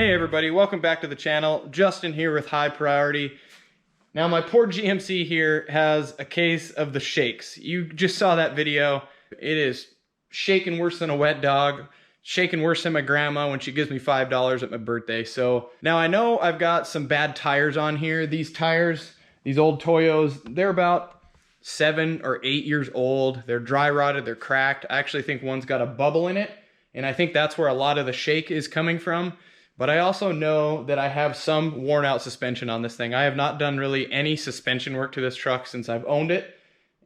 Hey everybody, welcome back to the channel. Justin here with High Priority. Now my poor GMC here has a case of the shakes. You just saw that video. It is shaking worse than a wet dog, shaking worse than my grandma when she gives me $5 at my birthday. So now I know I've got some bad tires on here. These tires, these old Toyos, they're about 7 or 8 years old. They're dry rotted, they're cracked. I actually think one's got a bubble in it, and I think that's where a lot of the shake is coming from. But I also know that I have some worn out suspension on this thing. I have not done really any suspension work to this truck since I've owned it,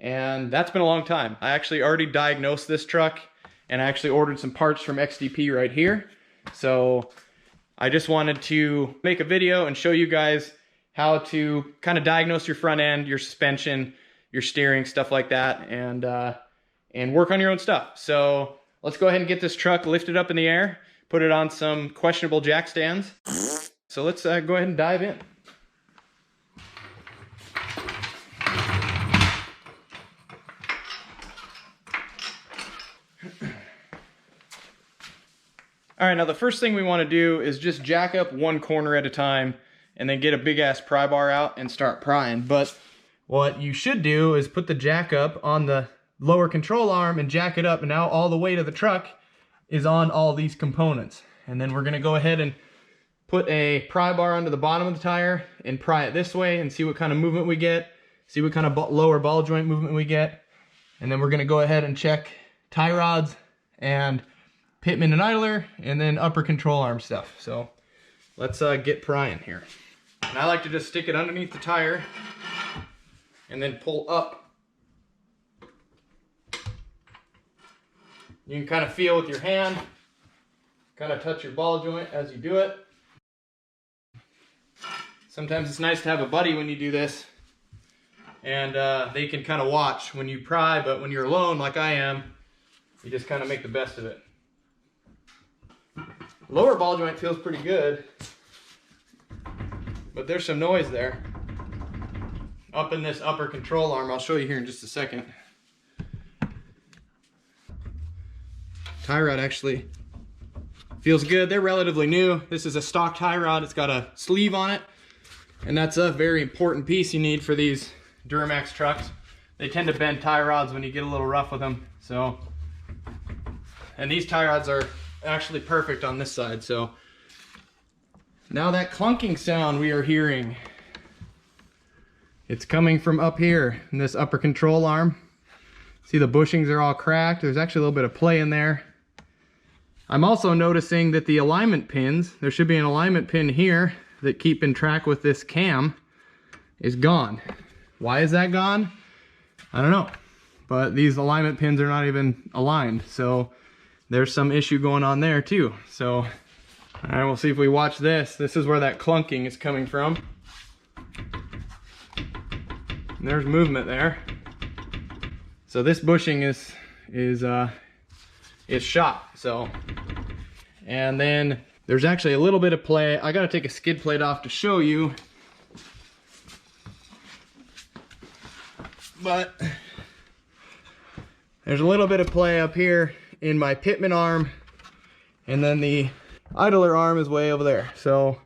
and that's been a long time. I actually already diagnosed this truck, and I actually ordered some parts from XDP right here. So I just wanted to make a video and show you guys how to kind of diagnose your front end, your suspension, your steering, stuff like that, and work on your own stuff. So let's go ahead and get this truck lifted up in the air, put it on some questionable jack stands. So let's go ahead and dive in. All right, now the first thing we want to do is just jack up one corner at a time and then get a big ass pry bar out and start prying. But what you should do is put the jack up on the lower control arm and jack it up, and now all the weight of the truck is on all these components. And then we're gonna go ahead and put a pry bar under the bottom of the tire and pry it this way and see what kind of movement we get, see what kind of lower ball joint movement we get. And then we're gonna go ahead and check tie rods and Pitman and Idler, and then upper control arm stuff. So let's get prying here. And I like to just stick it underneath the tire and then pull up. You can kind of feel with your hand, kind of touch your ball joint as you do it. Sometimes it's nice to have a buddy when you do this, and they can kind of watch when you pry, but when you're alone like I am, you just kind of make the best of it. Lower ball joint feels pretty good, but there's some noise there. Up in this upper control arm, I'll show you here in just a second. Tie rod actually feels good. They're relatively new. This is a stock tie rod. It's got a sleeve on it, and that's a very important piece you need for these Duramax trucks. They tend to bend tie rods when you get a little rough with them. So, and these tie rods are actually perfect on this side. So now that clunking sound we are hearing, it's coming from up here in this upper control arm. See, the bushings are all cracked. There's actually a little bit of play in there. I'm also noticing that the alignment pins, there should be an alignment pin here that keep in track with this cam, is gone. Why is that gone? I don't know. But these alignment pins are not even aligned. So there's some issue going on there too. So, all right, we'll see if we watch this. This is where that clunking is coming from. And there's movement there. So this bushing is shot. So, and then there's actually a little bit of play. I gotta take a skid plate off to show you, but there's a little bit of play up here in my Pitman arm, and then the Idler arm is way over there. So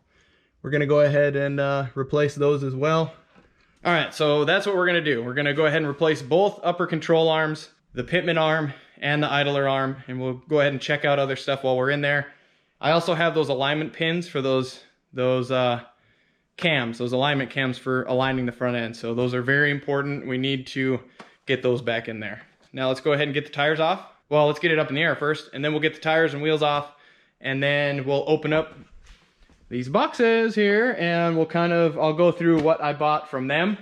we're gonna go ahead and replace those as well. All right, so that's what we're gonna do. We're gonna go ahead and replace both upper control arms, the Pitman arm and the Idler arm, and we'll go ahead and check out other stuff while we're in there. I also have those alignment pins for those cams, those alignment cams for aligning the front end. So those are very important. We need to get those back in there. Now let's go ahead and get the tires off. Well, let's get it up in the air first, and then we'll get the tires and wheels off, and then we'll open up these boxes here, and I'll go through what I bought from them,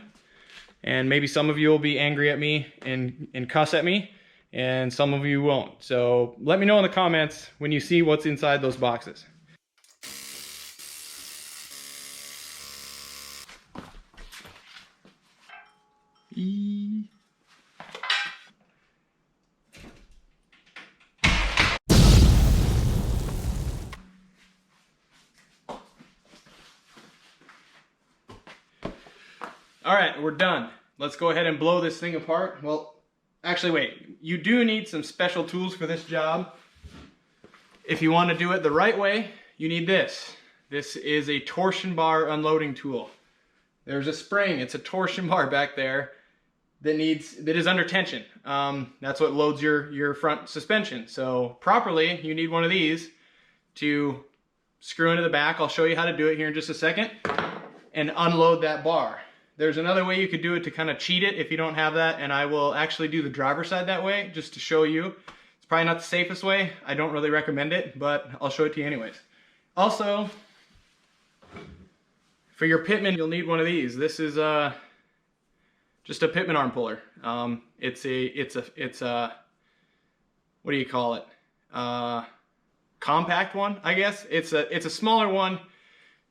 and maybe some of you will be angry at me and cuss at me, and some of you won't. So let me know in the comments when you see what's inside those boxes. All right, we're done. Let's go ahead and blow this thing apart. Well, actually wait, you do need some special tools for this job. If you want to do it the right way, you need this. This is a torsion bar unloading tool. There's a spring, it's a torsion bar back there that is under tension. That's what loads your front suspension. So properly, you need one of these to screw into the back. I'll show you how to do it here in just a second, and unload that bar. There's another way you could do it to kind of cheat it if you don't have that, and I will actually do the driver's side that way just to show you. It's probably not the safest way. I don't really recommend it, but I'll show it to you anyways. Also, for your Pitman, you'll need one of these. This is just a Pitman arm puller. It's a what do you call it? Compact one, I guess. It's a smaller one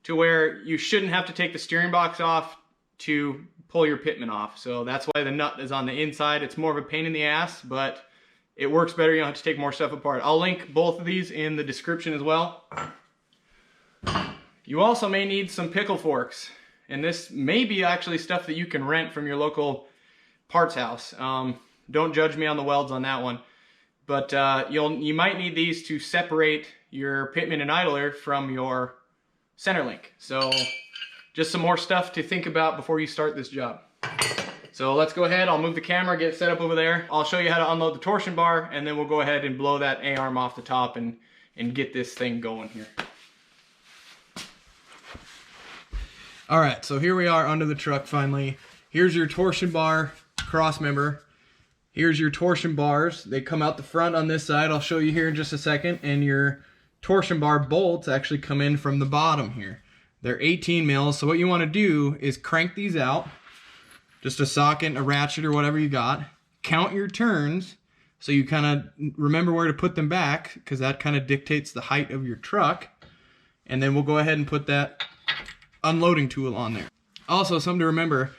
to where you shouldn't have to take the steering box off to pull your Pitman off. So that's why the nut is on the inside. It's more of a pain in the ass, but it works better. You don't have to take more stuff apart. I'll link both of these in the description as well. You also may need some pickle forks, and this may be actually stuff that you can rent from your local parts house. Don't judge me on the welds on that one, but you might need these to separate your Pitman and idler from your center link. So just some more stuff to think about before you start this job. So let's go ahead, I'll move the camera, get it set up over there. I'll show you how to unload the torsion bar, and then we'll go ahead and blow that A-arm off the top and get this thing going here. All right, so here we are under the truck finally. Here's your torsion bar cross member. Here's your torsion bars. They come out the front on this side. I'll show you here in just a second. And your torsion bar bolts actually come in from the bottom here. They're 18 mils, so what you want to do is crank these out. Just a socket, a ratchet, or whatever you got. Count your turns so you kind of remember where to put them back, because that kind of dictates the height of your truck. And then we'll go ahead and put that unloading tool on there. Also, something to remember,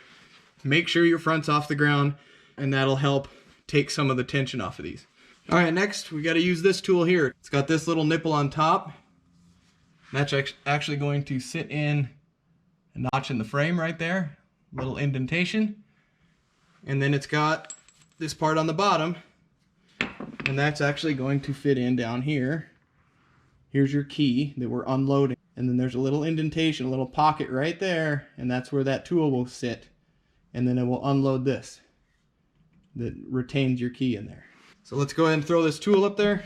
make sure your front's off the ground, and that'll help take some of the tension off of these. All right, next we got to use this tool here. It's got this little nipple on top. That's actually going to sit in a notch in the frame right there, little indentation. And then it's got this part on the bottom, and that's actually going to fit in down here. Here's your key that we're unloading. And then there's a little indentation, a little pocket right there, and that's where that tool will sit. And then it will unload this that retains your key in there. So let's go ahead and throw this tool up there,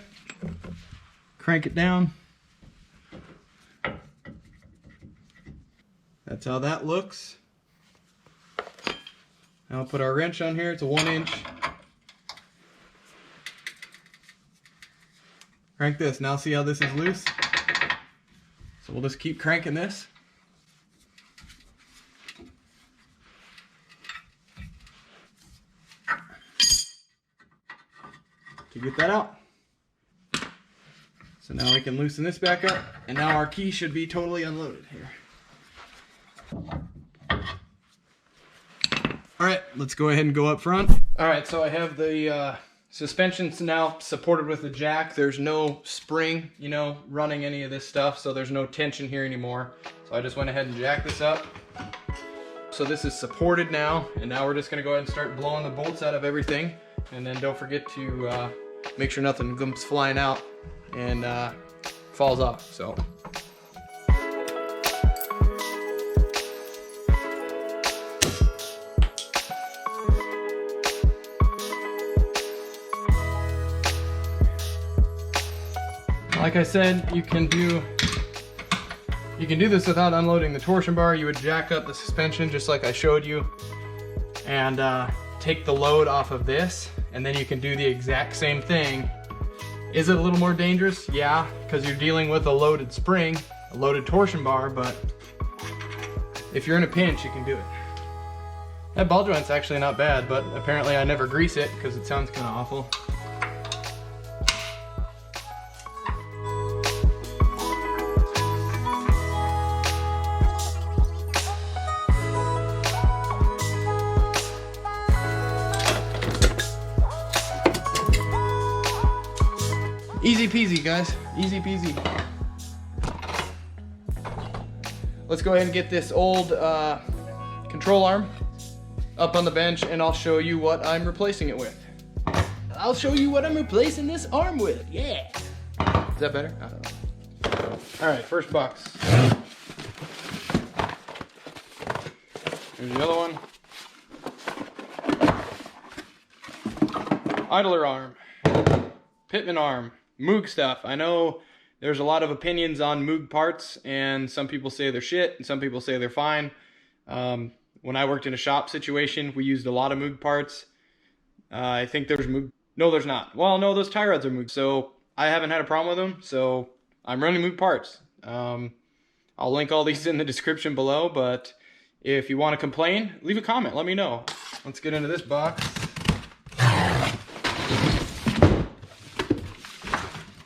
crank it down. That's how that looks. Now I'll put our wrench on here. It's a 1-inch. Crank this. Now see how this is loose? So we'll just keep cranking this. To get that out. So now we can loosen this back up, and now our key should be totally unloaded here. Alright, let's go ahead and go up front. Alright, so I have the suspension's now supported with the jack. There's no spring, running any of this stuff, so there's no tension here anymore. So I just went ahead and jacked this up. So this is supported now, and now we're just going to go ahead and start blowing the bolts out of everything. And then don't forget to make sure nothing comes flying out and falls off. So. Like I said, you can do this without unloading the torsion bar. You would jack up the suspension just like I showed you, and take the load off of this, and then you can do the exact same thing. Is it a little more dangerous? Yeah, because you're dealing with a loaded spring, a loaded torsion bar, but if you're in a pinch, you can do it. That ball joint's actually not bad, but apparently I never grease it because it sounds kind of awful. Easy peasy, guys. Easy peasy. Let's go ahead and get this old control arm up on the bench, and I'll show you what I'm replacing it with. I'll show you what I'm replacing this arm with. Yeah. Is that better? I don't know. All right, first box. There's the other one. Idler Arm. Pitman Arm. Moog stuff. I know there's a lot of opinions on Moog parts, and some people say they're shit, and some people say they're fine. When I worked in a shop situation, we used a lot of Moog parts. I think there's Moog. No, there's not. Well, no, those tie rods are Moog, so I haven't had a problem with them, so I'm running Moog parts. I'll link all these in the description below, but if you want to complain, leave a comment, let me know. Let's get into this box.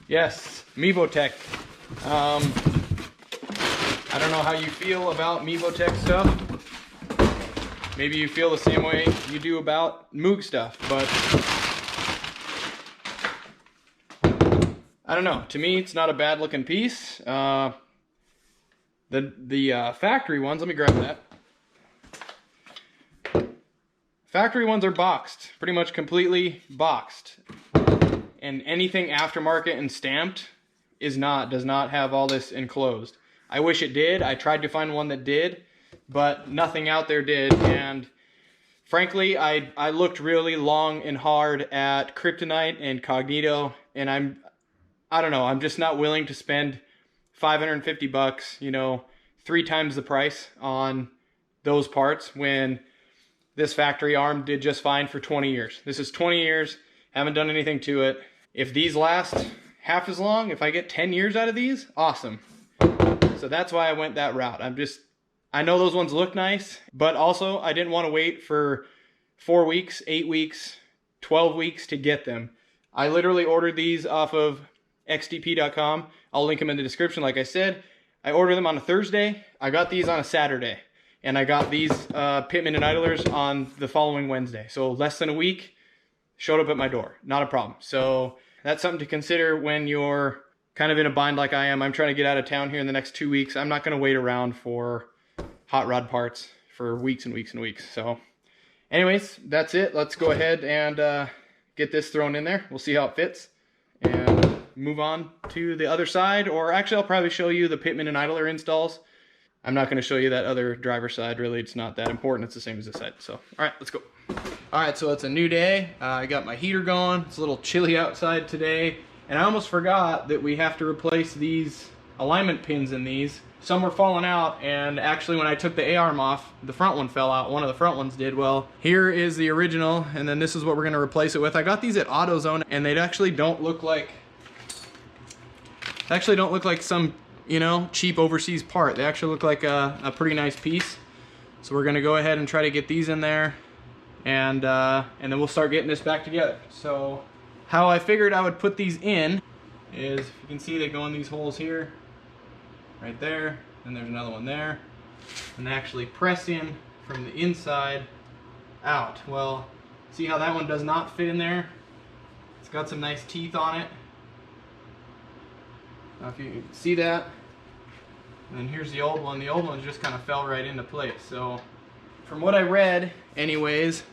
Yes, Mevotech. I don't know how you feel about Mevotech stuff. Maybe you feel the same way you do about Moog stuff, but I don't know. To me, it's not a bad looking piece. The factory ones, let me grab that. Factory ones are boxed, pretty much completely boxed. And anything aftermarket and stamped does not have all this enclosed. I wish it did. I tried to find one that did, but nothing out there did. And frankly, I looked really long and hard at Kryptonite and Cognito, and I don't know, I'm just not willing to spend $550, you know, 3 times the price on those parts when this factory arm did just fine for 20 years. This is 20 years, haven't done anything to it. If these last half as long, if I get 10 years out of these, awesome. So that's why I went that route. I know those ones look nice, but also I didn't want to wait for 4 weeks, 8 weeks, 12 weeks to get them. I literally ordered these off of xdp.com. I'll link them in the description, like I said. I ordered them on a Thursday. I got these on a Saturday. And I got these Pitman and Idlers on the following Wednesday. So less than a week, showed up at my door. Not a problem. So that's something to consider when you're kind of in a bind like I am. I'm trying to get out of town here in the next 2 weeks. I'm not going to wait around for hot rod parts for weeks and weeks and weeks. So anyways, that's it. Let's go ahead and get this thrown in there. We'll see how it fits. And move on to the other side, or actually I'll probably show you the Pitman and Idler installs. I'm not going to show you that other driver side, really. It's not that important. It's the same as this side. So, all right, let's go. All right, so it's a new day. I got my heater going. It's a little chilly outside today, and I almost forgot that we have to replace these alignment pins in these. Some were falling out, and actually when I took the A-arm off, the front one fell out. One of the front ones did. Well, here is the original, and then this is what we're going to replace it with. I got these at AutoZone, and they actually don't look like some, you know, cheap overseas part. They actually look like a pretty nice piece. So we're gonna go ahead and try to get these in there, and then we'll start getting this back together. So how I figured I would put these in is, if you can see, they go in these holes here, right there, and there's another one there, and they actually press in from the inside out. Well, see how that one does not fit in there? It's got some nice teeth on it. Now if you can see that, and then here's the old one. The old one just kind of fell right into place. So from what I read anyways,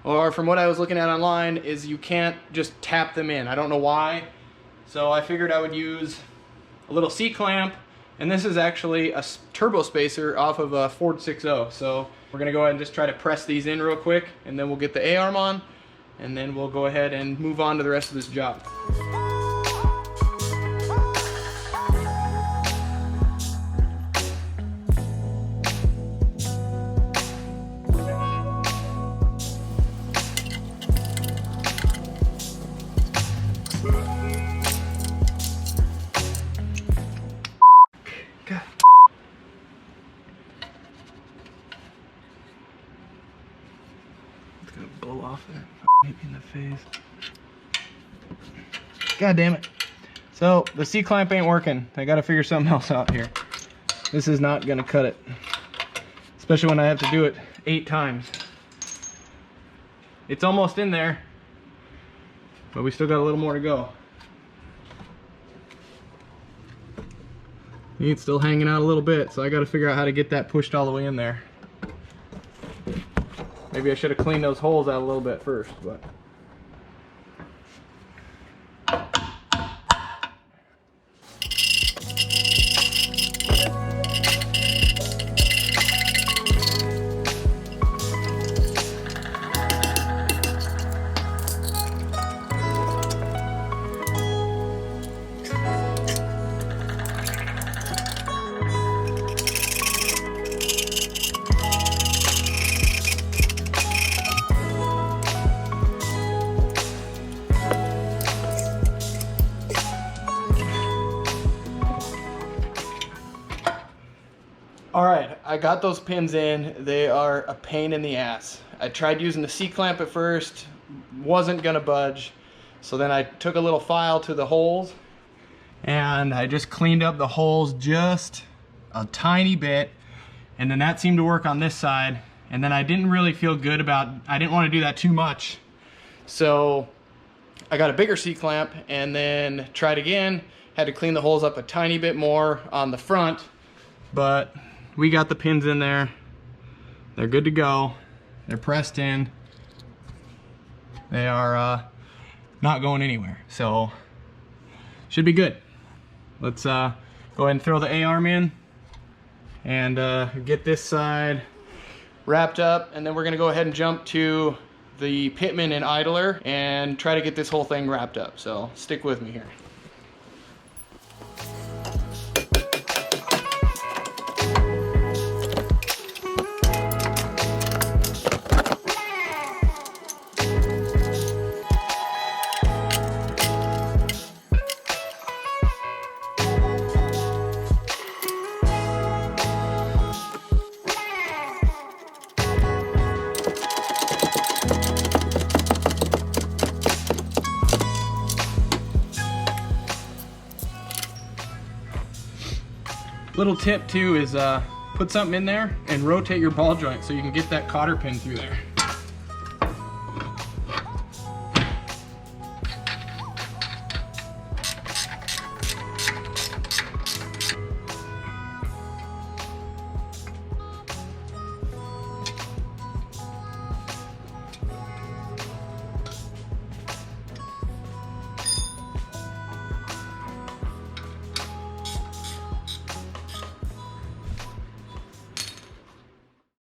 or from what I was looking at online, is you can't just tap them in. I don't know why. So I figured I would use a little C-clamp, and this is actually a turbo spacer off of a Ford 6.0. So we're gonna go ahead and just try to press these in real quick, and then we'll get the A-arm on, and then we'll go ahead and move on to the rest of this job. Blow off there. Hit me in the face. God damn it. So the C-clamp ain't working. I gotta figure something else out here. This is not gonna cut it. Especially when I have to do it 8 times. It's almost in there, but we still got a little more to go. It's still hanging out a little bit, so I gotta figure out how to get that pushed all the way in there. Maybe I should have cleaned those holes out a little bit first, but. I got those pins in. They are a pain in the ass. I tried using the C-clamp at first, wasn't gonna budge. So then I took a little file to the holes and I just cleaned up the holes just a tiny bit, and then that seemed to work on this side. And then I didn't really feel good about, I didn't want to do that too much. So I got a bigger C-clamp and then tried again. Had to clean the holes up a tiny bit more on the front, but we got the pins in there. They're good to go. They're pressed in. They are not going anywhere, so should be good. Let's go ahead and throw the A-arm in and get this side wrapped up, and then we're gonna go ahead and jump to the Pitman and Idler and try to get this whole thing wrapped up. So stick with me here. Little tip too is put something in there and rotate your ball joint so you can get that cotter pin through there.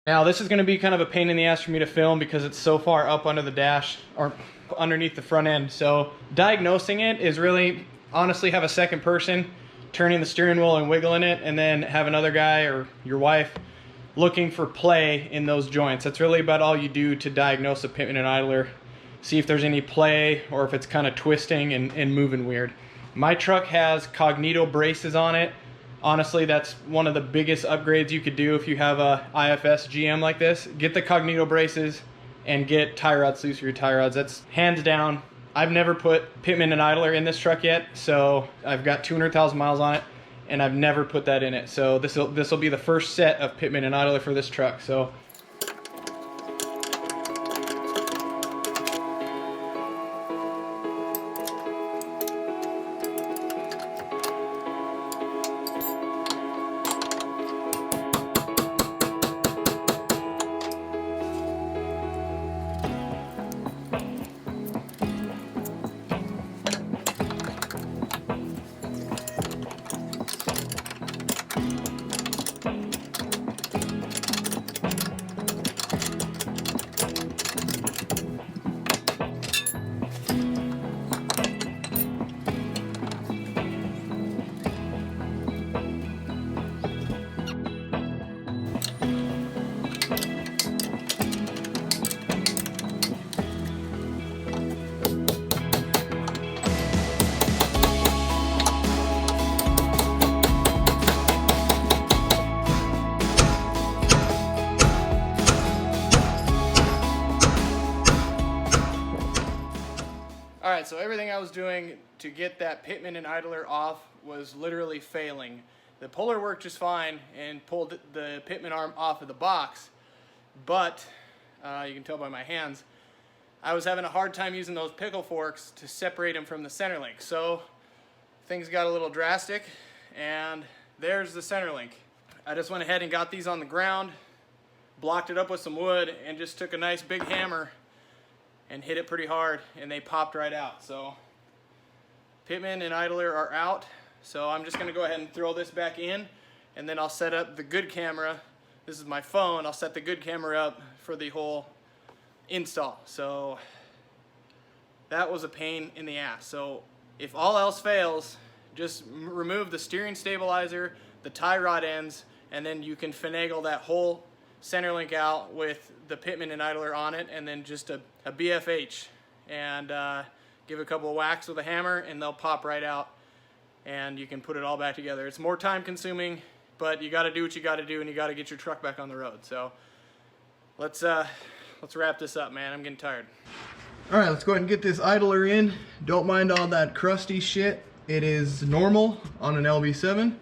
Now this is going to be kind of a pain in the ass for me to film because it's so far up under the dash or underneath the front end. So diagnosing it is really honestly have a second person turning the steering wheel and wiggling it, and then have another guy or your wife looking for play in those joints. That's really about all you do to diagnose a Pitman and Idler. See if there's any play or if it's kind of twisting and moving weird. My truck has Cognito braces on it. Honestly, that's one of the biggest upgrades you could do if you have a IFS GM like this. Get the Cognito braces and get tie rods loose for your tie rods. That's hands down. I've never put Pitman and Idler in this truck yet, so I've got 200,000 miles on it, and I've never put that in it. So this will be the first set of Pitman and Idler for this truck. So Alright, so everything I was doing to get that Pitman and Idler off was literally failing. The puller worked just fine and pulled the Pitman arm off of the box, but you can tell by my hands, I was having a hard time using those pickle forks to separate them from the center link. So things got a little drastic, and there's the center link. I just went ahead and got these on the ground, blocked it up with some wood, and just took a nice big hammer and hit it pretty hard, and they popped right out. So Pitman and Idler are out. So I'm just gonna go ahead and throw this back in, and then I'll set up the good camera. This is my phone. I'll set the good camera up for the whole install. So that was a pain in the ass. So if all else fails, just remove the steering stabilizer, the tie rod ends, and then you can finagle that whole center link out with the Pitman and Idler on it, and then just a BFH, and give it a couple of whacks with a hammer, and they'll pop right out, and you can put it all back together. It's more time consuming, but you got to do what you got to do, and you got to get your truck back on the road. So let's wrap this up, man. I'm getting tired. All right, let's go ahead and get this idler in. Don't mind all that crusty shit. It is normal on an LB7.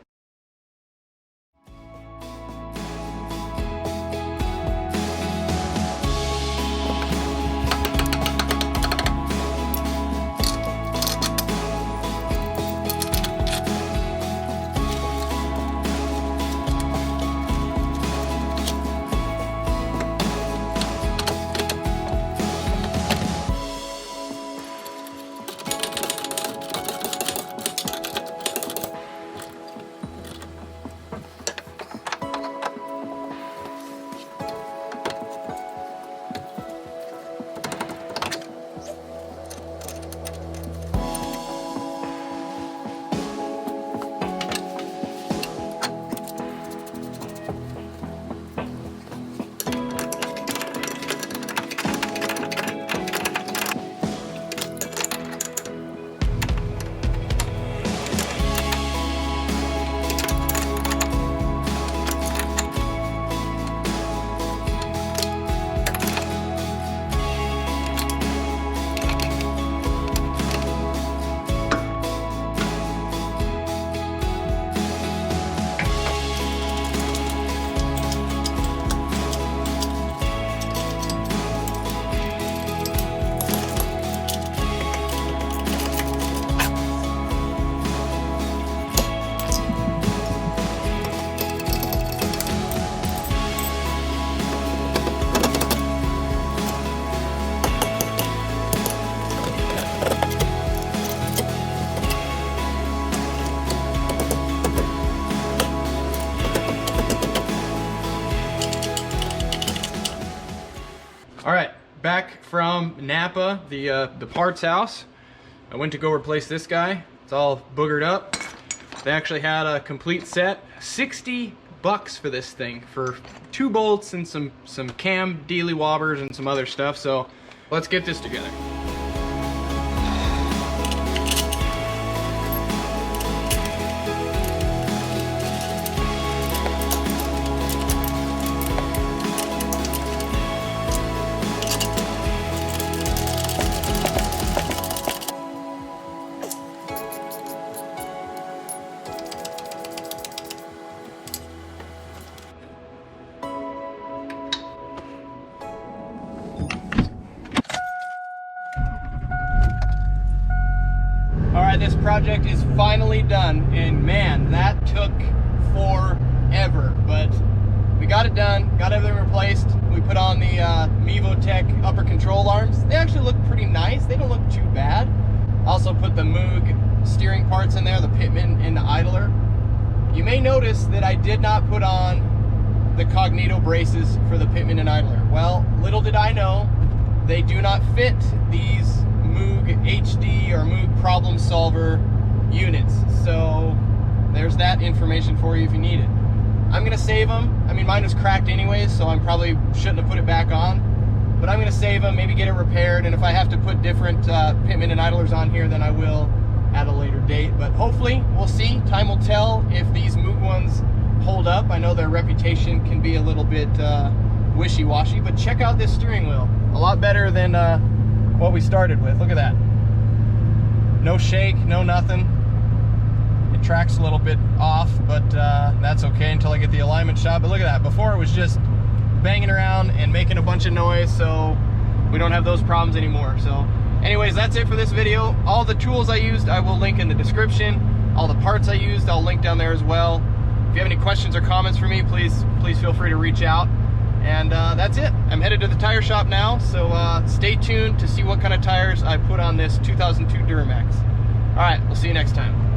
All right, back from Napa, the parts house. I went to go replace this guy. It's all boogered up. They actually had a complete set. 60 bucks for this thing, for 2 bolts and some cam dealy wobbers and some other stuff. So let's get this together. This project is finally done, and man, that took forever, but we got it done, got everything replaced. We put on the Mevotech upper control arms. They actually look pretty nice. They don't look too bad. Also put the Moog steering parts in there, the Pitman and the Idler. You may notice that I did not put on the Cognito braces for the Pitman and Idler. Well, little did I know, they do not fit these Moog HD or Moog Problem Solver units. So there's that information for you if you need it. I'm gonna save them. I mean, mine was cracked anyways, so I probably shouldn't have put it back on. But I'm gonna save them, maybe get it repaired, and if I have to put different Pitman and Idlers on here, then I will at a later date. But hopefully, we'll see. Time will tell if these Moog ones hold up. I know their reputation can be a little bit wishy-washy, but check out this steering wheel. A lot better than what we started with. Look at that. No shake, no nothing. It tracks a little bit off, but that's okay until I get the alignment shot. But look at that. Before it was just banging around and making a bunch of noise, so we don't have those problems anymore. So anyways, that's it for this video. All the tools I used, I will link in the description. All the parts I used, I'll link down there as well. If you have any questions or comments for me, please feel free to reach out. And that's it. I'm headed to the tire shop now, so stay tuned to see what kind of tires I put on this 2002 Duramax. All right, we'll see you next time.